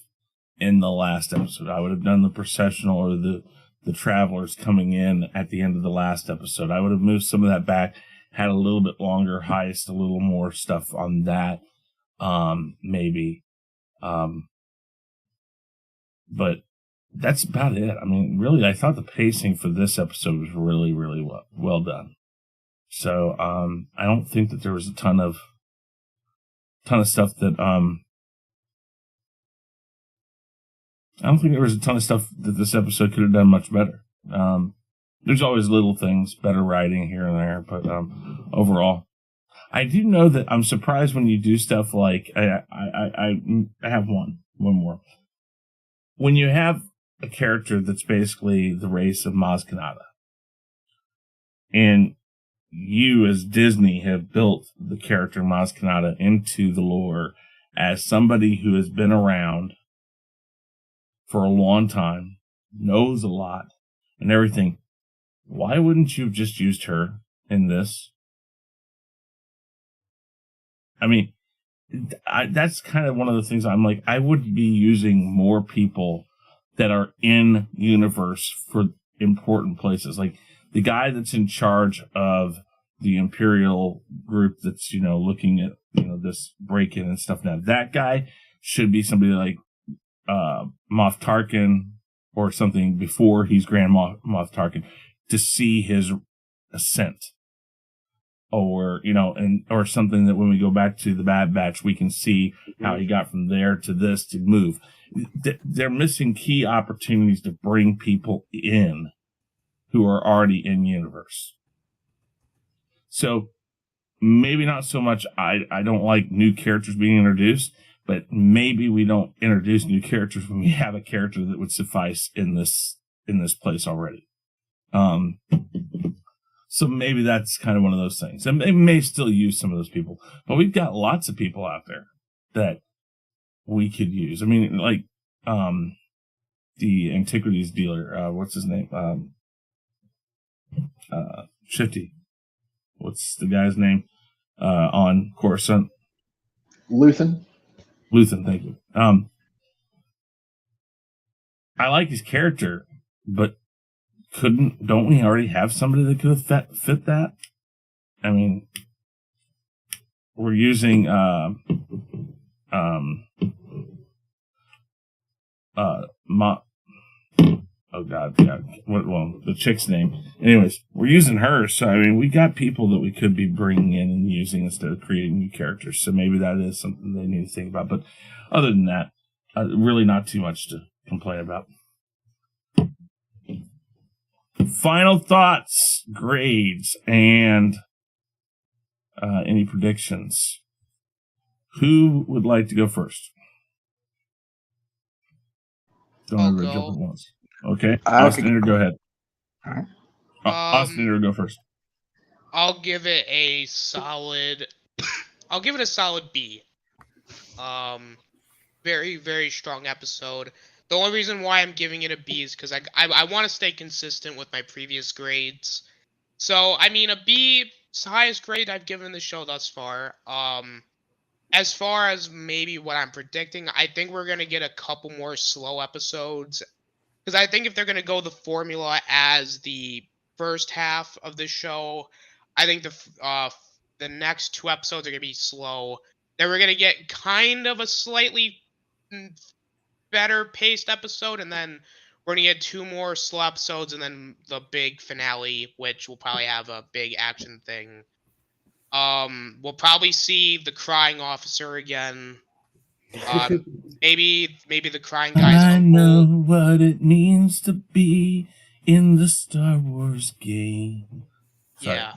Speaker 1: in the last episode. I would have done the processional or the travelers coming in at the end of the last episode. I would have moved some of that back, had a little bit longer heist, a little more stuff on that, maybe. But that's about it. I mean, really, I thought the pacing for this episode was really, really well done. So, I don't think that there was a ton of stuff that, I don't think there was a ton of stuff that this episode could have done much better. There's always little things, better writing here and there, but, overall, I do know that I'm surprised when you do stuff like, I have one more. When you have a character that's basically the race of Maz Kanata, and you as Disney have built the character Maz Kanata into the lore as somebody who has been around for a long time, knows a lot and everything, why wouldn't you have just used her in this? I mean, that's kind of one of the things I'm like, I would be using more people that are in universe for important places. Like the guy that's in charge of the Imperial group that's, looking at, this break-in and stuff now, that guy should be somebody like Moff Tarkin or something before he's Grand Moff Tarkin to see his ascent. Or, or something that when we go back to the Bad Batch, we can see how he got from there to this to move. They're missing key opportunities to bring people in who are already in universe. So maybe not so much I don't like new characters being introduced, but maybe we don't introduce new characters when we have a character that would suffice in this place already. So maybe that's kind of one of those things. And they may still use some of those people, but we've got lots of people out there that we could use. I mean, like, the antiquities dealer, what's his name? Shifty. What's the guy's name? On Coruscant?
Speaker 3: Luthen,
Speaker 1: Thank you. I like his character, but don't we already have somebody that could have fit that? I mean, we're using oh god, yeah. Well, the chick's name. Anyways, we're using her, so I mean, we got people that we could be bringing in and using instead of creating new characters. So maybe that is something they need to think about. But other than that, really not too much to complain about. Final thoughts, grades, and any predictions. Who would like to go first?
Speaker 4: I'll go.
Speaker 1: Once. Okay, Austin Andor, go ahead.
Speaker 3: All right.
Speaker 1: Austin Andor, go first.
Speaker 4: I'll give it a solid. I'll give it a solid B. Very, very strong episode. The only reason why I'm giving it a B is because I want to stay consistent with my previous grades. So I mean, a B is the highest grade I've given the show thus far. As far as maybe what I'm predicting, I think we're gonna get a couple more slow episodes. Because I think if they're gonna go the formula as the first half of the show, I think the next 2 episodes are gonna be slow. Then we're gonna get kind of a slightly better paced episode, and then we're gonna get 2 more slow episodes, and then the big finale, which will probably have a big action thing. We'll probably see the crying officer again. Maybe the crying guy's
Speaker 1: I
Speaker 4: uncle.
Speaker 1: know what it means to be in the Star Wars game. Sorry.
Speaker 4: Yeah.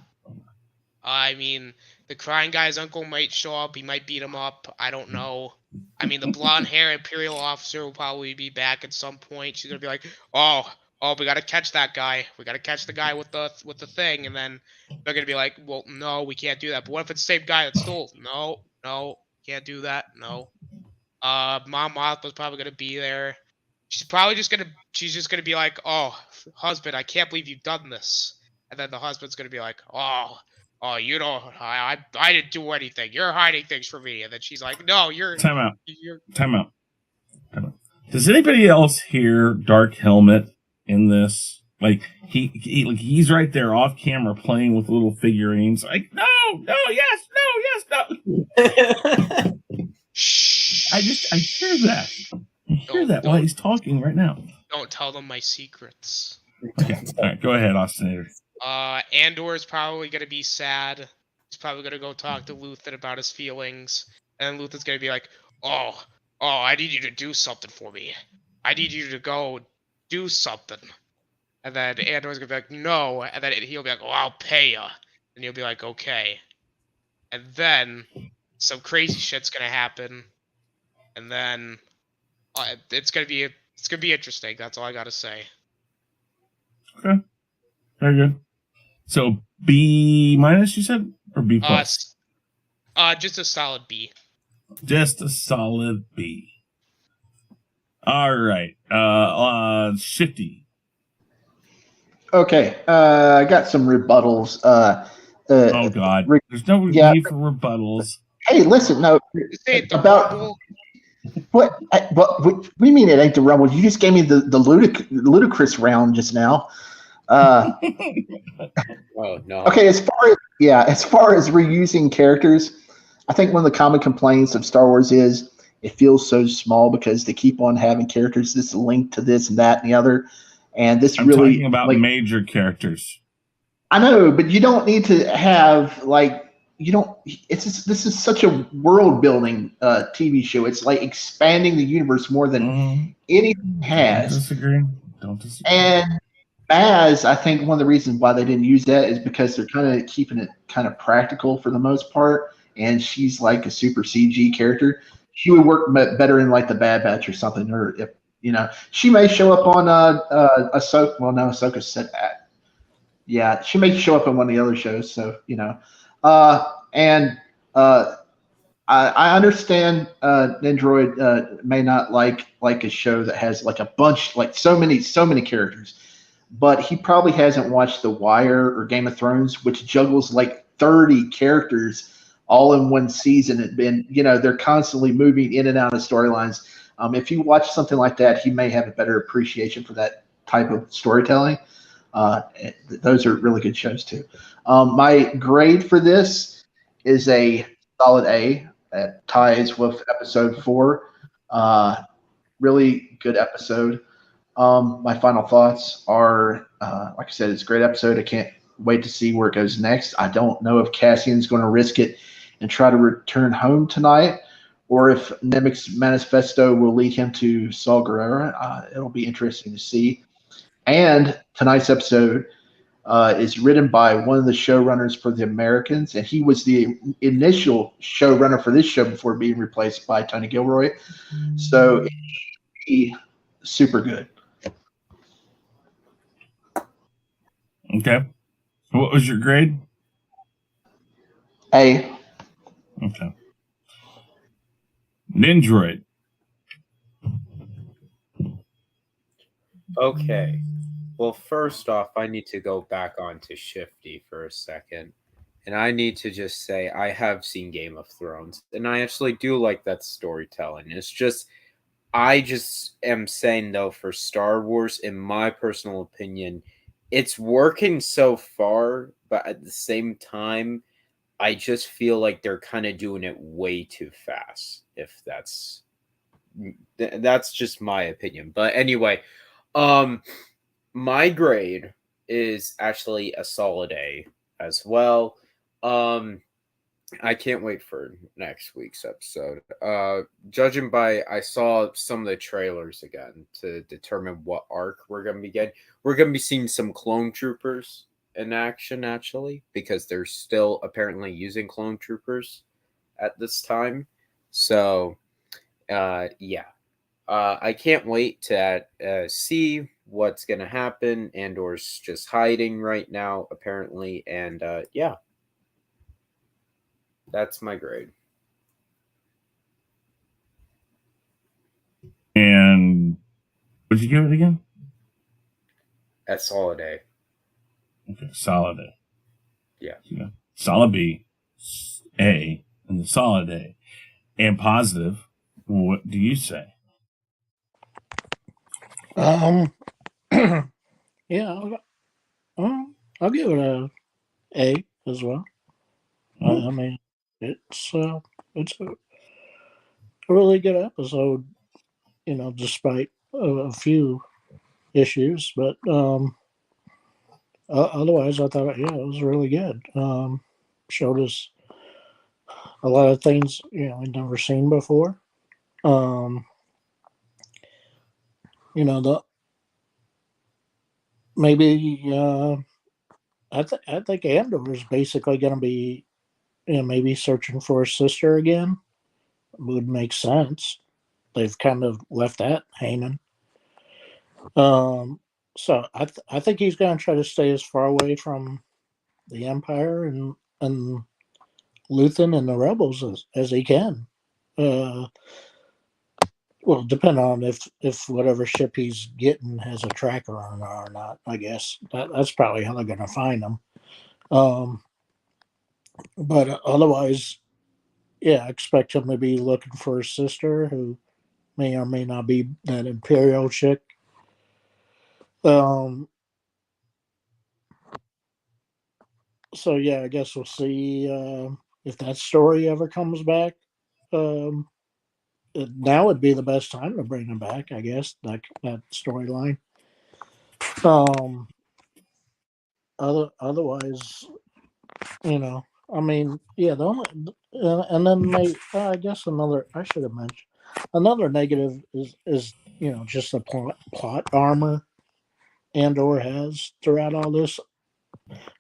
Speaker 4: I mean, the crying guy's uncle might show up. He might beat him up. I don't know. I mean, the blonde hair Imperial officer will probably be back at some point. She's gonna be like, "Oh, we gotta catch that guy. We gotta catch the guy with the thing." And then they're gonna be like, "Well, no, we can't do that." But what if it's the same guy that stole? No, can't do that. No. Mom Mothma's probably gonna be there. She's just gonna be like, "Oh, husband, I can't believe you've done this." And then the husband's gonna be like, "Oh, you don't. I didn't do anything. You're hiding things from me." And then she's like, "No, you're."
Speaker 1: Time out. Does anybody else hear Dark Helmet in this? Like he's right there off camera playing with little figurines. Like no, yes, no.
Speaker 4: Shh.
Speaker 1: I hear that. I hear that while he's talking right now.
Speaker 4: Don't tell them my secrets.
Speaker 1: Okay, all right, go ahead, Austin.
Speaker 4: Andor is probably gonna be sad. He's probably gonna go talk to Luthen about his feelings, and Luthen's gonna be like, "Oh, I need you to do something for me. I need you to go do something." And then Andor's gonna be like, "No," and then he'll be like, "Oh, I'll pay you," and he'll be like, "Okay." And then some crazy shit's gonna happen, and then it's gonna be interesting. That's all I gotta say.
Speaker 1: Okay, very good. So B minus, you said, or B plus?
Speaker 4: Just a solid B.
Speaker 1: Just a solid B. All right, Shifty.
Speaker 3: Okay, I got some rebuttals.
Speaker 1: Oh God, there's no need for rebuttals.
Speaker 3: Hey, listen, no. About what? What do you mean it ain't the Rumble? You just gave me the ludicrous round just now.
Speaker 2: Oh no.
Speaker 3: Okay, as far as reusing characters, I think one of the common complaints of Star Wars is it feels so small because they keep on having characters that's linked to this and that and the other, and this
Speaker 1: I'm
Speaker 3: really
Speaker 1: talking about major characters.
Speaker 3: I know, but you don't need to have this is such a world building TV show. It's like expanding the universe more than anything has.
Speaker 1: Don't disagree.
Speaker 3: And Baz, I think one of the reasons why they didn't use that is because they're kind of keeping it kind of practical for the most part. And she's like a super CG character. She would work better in like the Bad Batch or something. Or if she may show up on Ahsoka. Well, no, Ahsoka said that. Yeah, she may show up on one of the other shows. So I understand Android may not like a show that has like a bunch, like so many characters, but he probably hasn't watched The Wire or Game of Thrones, which juggles like 30 characters all in one season. They're constantly moving in and out of storylines. If you watch something like that, he may have a better appreciation for that type of storytelling. Those are really good shows too. My grade for this is a solid A. That ties with episode 4. Really good episode. My final thoughts are, like I said, it's a great episode. I can't wait to see where it goes next. I don't know if Cassian's going to risk it and try to return home tonight, or if Nemec's manifesto will lead him to Saw Gerrera. It'll be interesting to see. And tonight's episode is written by one of the showrunners for The Americans, and he was the initial showrunner for this show before being replaced by Tony Gilroy. So he super good.
Speaker 1: Okay. What was your grade?
Speaker 3: A.
Speaker 1: Okay. Nindroid.
Speaker 2: Okay. Well, first off, I need to go back on to Shifty for a second. And I need to just say I have seen Game of Thrones. And I actually do like that storytelling. It's just, I just am saying, though, for Star Wars, in my personal opinion, it's working so far. But at the same time, I just feel like they're kind of doing it way too fast. If that's just my opinion. But anyway, my grade is actually a solid A as well. I can't wait for next week's episode. Judging by, I saw some of the trailers again to determine what arc we're going to be getting. We're going to be seeing some clone troopers in action, actually, because they're still apparently using clone troopers at this time. So, yeah. I can't wait to see what's going to happen. Andor's just hiding right now, apparently. And, yeah. That's my grade.
Speaker 1: And what did you give it again?
Speaker 2: At solid A.
Speaker 1: Okay, solid A.
Speaker 2: Yeah.
Speaker 1: Solid B, A, and the solid A. And positive, what do you say?
Speaker 5: Yeah, I'll give it a A as well. I mean, it's a really good episode, despite a few issues, but otherwise, I thought, it was really good. Showed us a lot of things, we'd never seen before. I think Andor is basically going to be, maybe searching for his sister again. Would make sense. They've kind of left that hanging. So I think he's going to try to stay as far away from the Empire and Luthen and the rebels as he can. Well, depending on if whatever ship he's getting has a tracker on it or not. I guess that's probably how they're going to find him. But otherwise, yeah, I expect him to be looking for his sister, who may or may not be that Imperial chick. So yeah, I guess we'll see if that story ever comes back. Now would be the best time to bring him back, I guess, that storyline. Otherwise, I mean, yeah, the only and then I guess I should have mentioned another negative is just the plot armor Andor has throughout all this,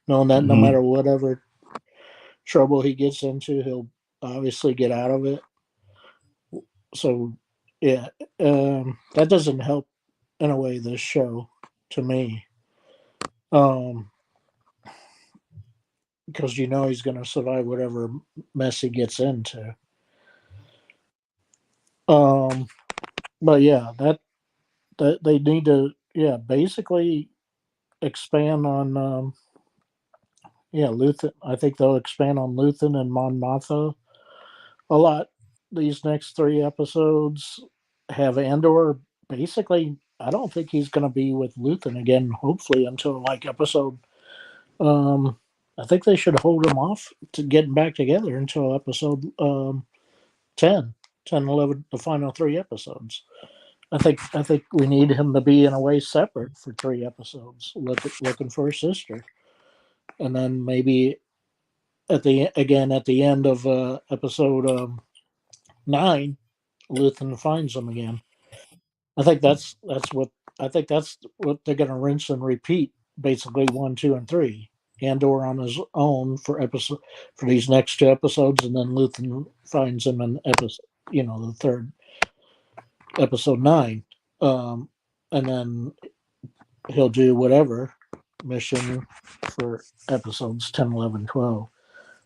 Speaker 5: knowing that no matter whatever trouble he gets into, he'll obviously get out of it. So, yeah, that doesn't help in a way this show to me, because he's going to survive whatever mess he gets into. But yeah, that they need to basically expand on Luthen. I think they'll expand on Luthen and Mon Mothma a lot these next 3 episodes. have Andor basically. I don't think he's going to be with Luthen again. Hopefully, until like episode. I think they should hold him off to getting back together until episode 10, 10, 11, the final 3 episodes. I think we need him to be in a way separate for 3 episodes, looking for his sister, and then maybe at the end of episode 9, Luthen finds him again. I think that's what they're going to rinse and repeat, basically 1, 2, and 3. Andor on his own for these next 2 episodes, and then Luthen finds him in episode, the third episode 9, and then he'll do whatever mission for episodes 10, 11, 12.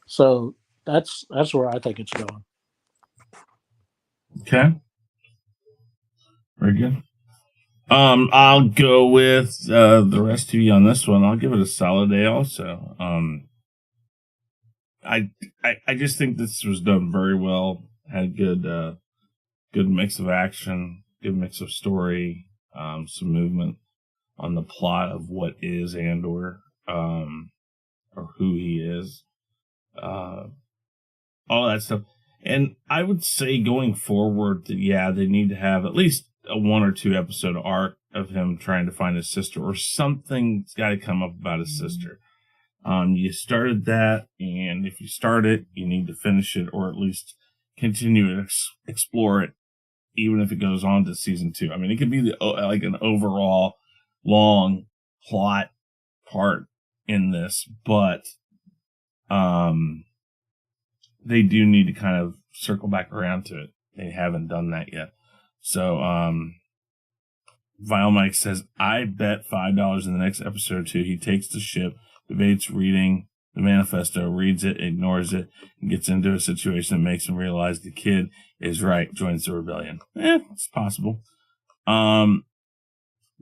Speaker 5: So that's where I think it's going.
Speaker 1: Okay. Very good. I'll go with the rest of you on this one. I'll give it a solid A also. I just think this was done very well. Had good mix of action, good mix of story, some movement on the plot of what is Andor, or who he is, all that stuff. And I would say going forward that, yeah, they need to have at least a 1 or 2 episode arc of him trying to find his sister, or something's got to come up about his sister. You started that, and if you start it, you need to finish it, or at least continue to explore it, even if it goes on to season 2. I mean, it could be like an overall long plot part in this, but they do need to kind of circle back around to it. They haven't done that yet. So, Vile Mike says, I bet $5 in the next episode or 2 he takes the ship, debates reading the manifesto, reads it, ignores it, and gets into a situation that makes him realize the kid is right, joins the rebellion. It's possible. Boosh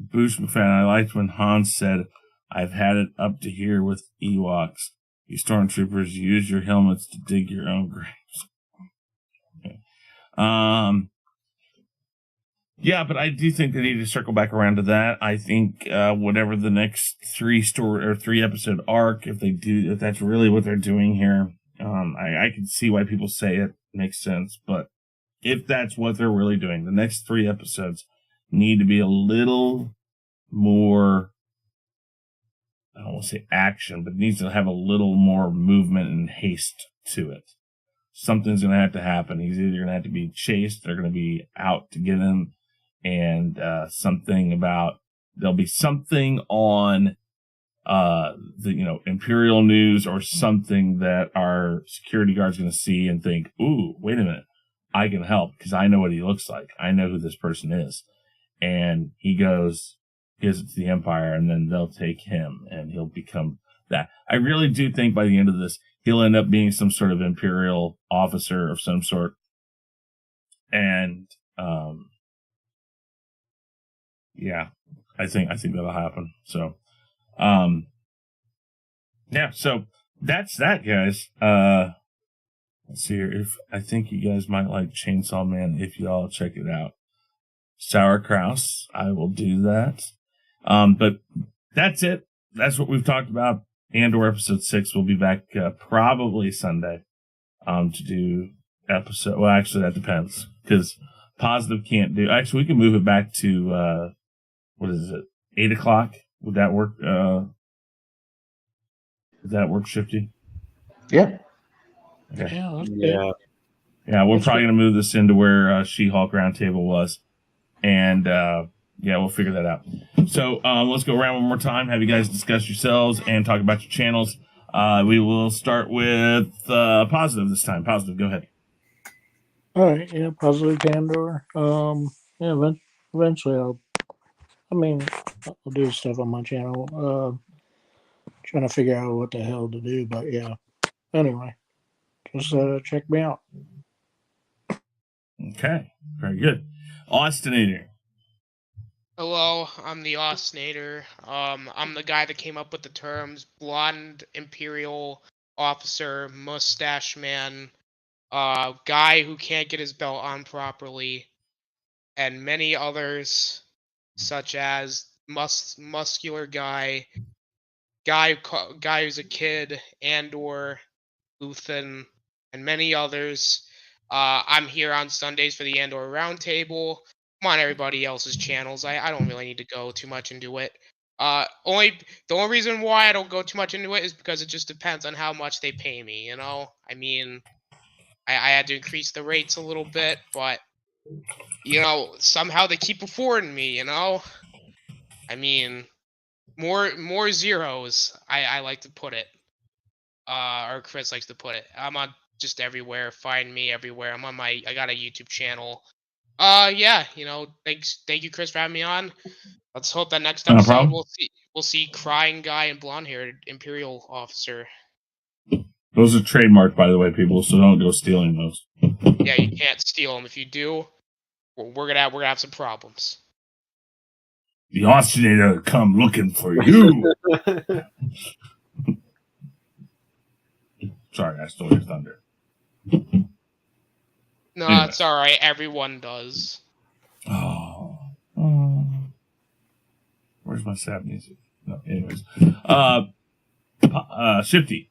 Speaker 1: McFadden, I liked when Han said, I've had it up to here with Ewoks. You stormtroopers, use your helmets to dig your own graves. Okay. Yeah, but I do think they need to circle back around to that. I think whatever the next 3 episode arc, if that's really what they're doing here, I can see why people say it makes sense. But if that's what they're really doing, the next 3 episodes need to be a little more, I don't want to say action, but it needs to have a little more movement and haste to it. Something's going to have to happen. He's either going to have to be chased, they're going to be out to get him, and there'll be something on the Imperial news or something that our security guard's going to see and think, ooh, wait a minute, I can help because I know what he looks like. I know who this person is. And he gives it to the Empire, and then they'll take him, and he'll become that. I really do think by the end of this, he'll end up being some sort of Imperial officer of some sort. And, yeah, I think that'll happen. So, yeah, so that's that, guys. Let's see here. I think you guys might like Chainsaw Man if y'all check it out. Sauerkraut, I will do that. But that's it. That's what we've talked about. Andor episode 6 will be back probably Sunday to do episode. Well, actually, that depends because Positive can't do. Actually, we can move it back to what is it? 8 o'clock. Would that work? Would that work, Shifty?
Speaker 3: Yeah.
Speaker 1: Okay.
Speaker 2: Yeah.
Speaker 1: Yeah, we're probably going to move this into where She-Hulk Roundtable was. And, yeah, we'll figure that out. So let's go around one more time, have you guys discuss yourselves and talk about your channels. We will start with Positive this time. Positive, go ahead.
Speaker 5: All right, yeah, Positive Andor. Yeah, eventually I'll do stuff on my channel. Trying to figure out what the hell to do, but yeah. Anyway, just check me out.
Speaker 1: Okay, very good. Austinator.
Speaker 4: Hello, I'm the Ostinator. I'm the guy that came up with the terms blonde Imperial officer, mustache man, guy who can't get his belt on properly, and many others, such as muscular guy who's a kid, Andor, Luthen, and many others. I'm here on Sundays for the Andor Roundtable. I'm on everybody else's channels. I don't really need to go too much into it. The only reason why I don't go too much into it is because it just depends on how much they pay me. You know, I mean, I had to increase the rates a little bit, but you know, somehow they keep affording me. You know, I mean, more zeros. I like to put it. Or Chris likes to put it. I'm on just everywhere. Find me everywhere. I got a YouTube channel. Yeah, you know, thank you, Chris, for having me on. Let's hope that next
Speaker 1: No
Speaker 4: episode
Speaker 1: problem.
Speaker 4: we'll see crying guy and blonde-haired Imperial officer.
Speaker 1: Those are trademarked, by the way, people. So don't go stealing those.
Speaker 4: Yeah, you can't steal them. If you do, we're gonna have some problems.
Speaker 1: The Oceanator come looking for you. Sorry, I stole your thunder.
Speaker 4: No,
Speaker 1: Anyway.
Speaker 4: it's all right. Everyone does.
Speaker 1: Oh. Where's my sad music? No, anyways. Shifty.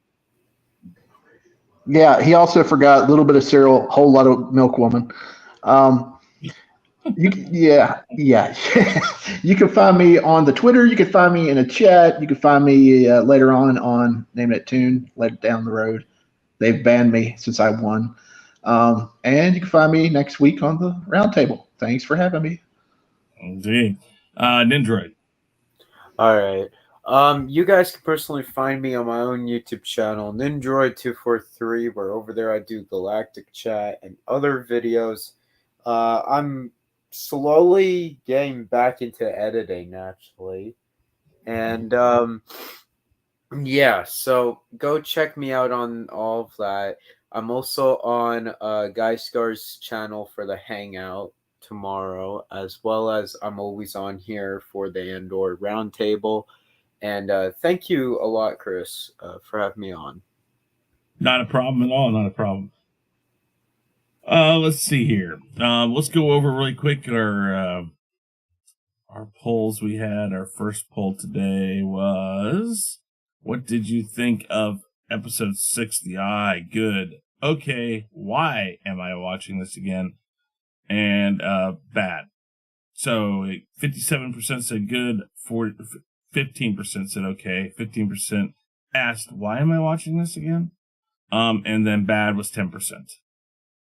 Speaker 3: Yeah, he also forgot a little bit of cereal, whole lot of milk woman. You can find me on the Twitter. You can find me in a chat. You can find me later on Name That Tune later down the road. They've banned me since I won. And you can find me next week on the Roundtable. Thanks for having me.
Speaker 1: Indeed. Nindroid.
Speaker 2: All right. You guys can personally find me on my own YouTube channel, Nindroid243, where over there I do Galactic Chat and other videos. I'm slowly getting back into editing, actually. And yeah, so go check me out on all of that. I'm also on Guy Scar's channel for the Hangout tomorrow, as well as I'm always on here for the Andor Roundtable. And thank you a lot, Chris, for having me on.
Speaker 1: Not a problem at all. Not a problem. Let's see here. Let's go over really quick our polls we had. Our first poll today was, what did you think of episode 6, The Eye? Good. Okay. Why am I watching this again? And bad. So 57% said good, 15% said okay, 15% asked, why am I watching this again? And then bad was 10%.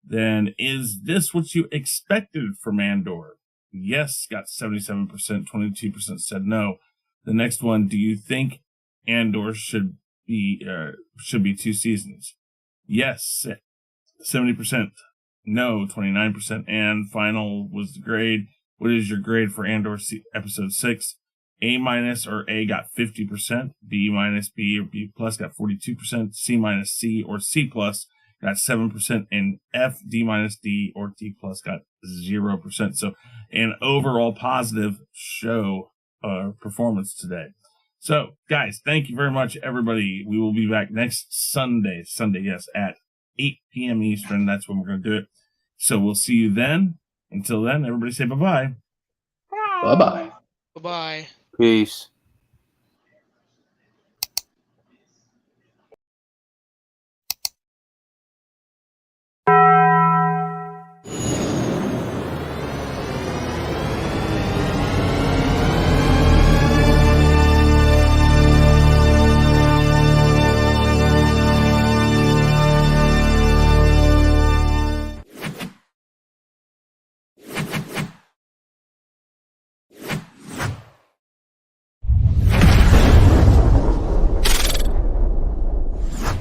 Speaker 1: Then, is this what you expected from Andor? Yes, got 77%, 22% said no. The next one, do you think Andor should be 2 seasons? Yes, 70%. No, 29%. And final was the grade. What is your grade for Andor episode 6? A minus or A got 50%. B minus, B or B plus got 42%. C minus, C or C plus got 7%. And F, D minus, D or D plus got 0%. So an overall positive show performance today. So guys, thank you very much, everybody. We will be back next Sunday, yes, at 8 p.m. Eastern. That's when we're going to do it. So we'll see you then. Until then, everybody say bye-bye.
Speaker 3: Bye-bye.
Speaker 4: Bye-bye.
Speaker 2: Peace.